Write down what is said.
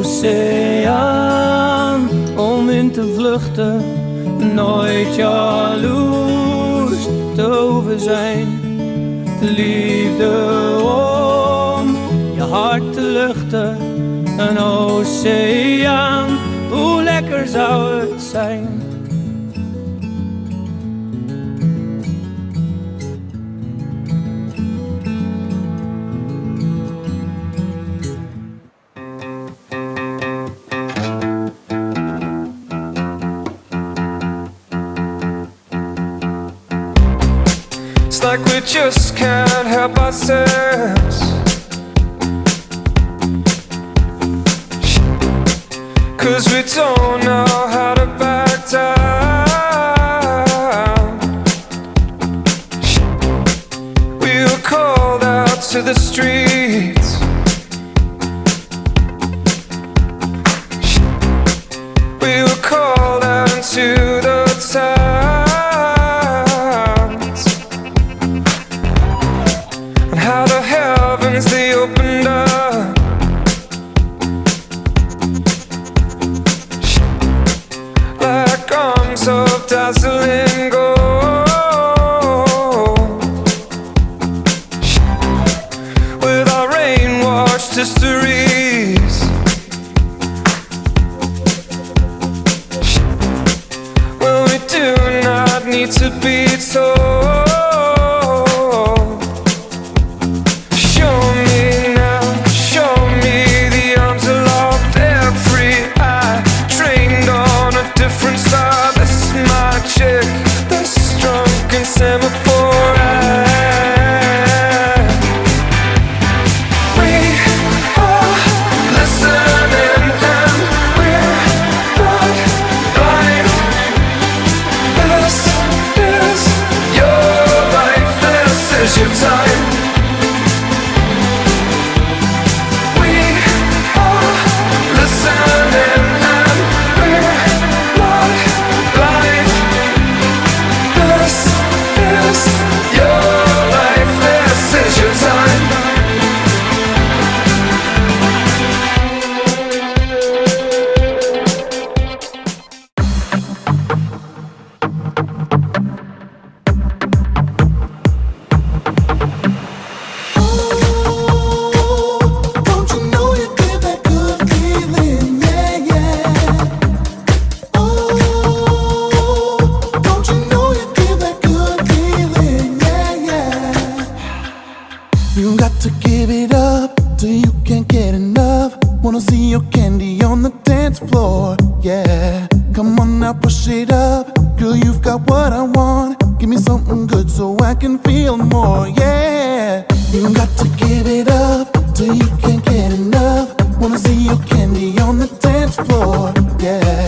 oceaan om in te vluchten. Nooit jaloers te hoeven zijn. Liefde om je hart te luchten. Een oceaan, hoe lekker zou het zijn. It's like we just can't help ourselves. 'Cause we don't know how to back down. We were called out to the streets. We were called out into the towns. And how the heavens they opened up. Of dazzling gold, with our rain-washed histories, well, we do not need to be told. Show me now, show me the arms aloft, every eye trained on a different star. Magic, the drunken semaphore ad. We are listening and we're not blind. This is your life, this is your time. We are listening and we're not blind. This is your life, this is your time. Don't you know you get that good feeling, yeah, yeah. Oh, don't you know you get that good feeling, yeah, yeah. You got to give it up till you can't get enough. Wanna see your candy on the dance floor, yeah. Come on now, push it up. Girl, you've got what I want. Give me something good so I can feel more, yeah. You got to give it up till you can't get enough. Wanna see your candy on the dance floor, yeah.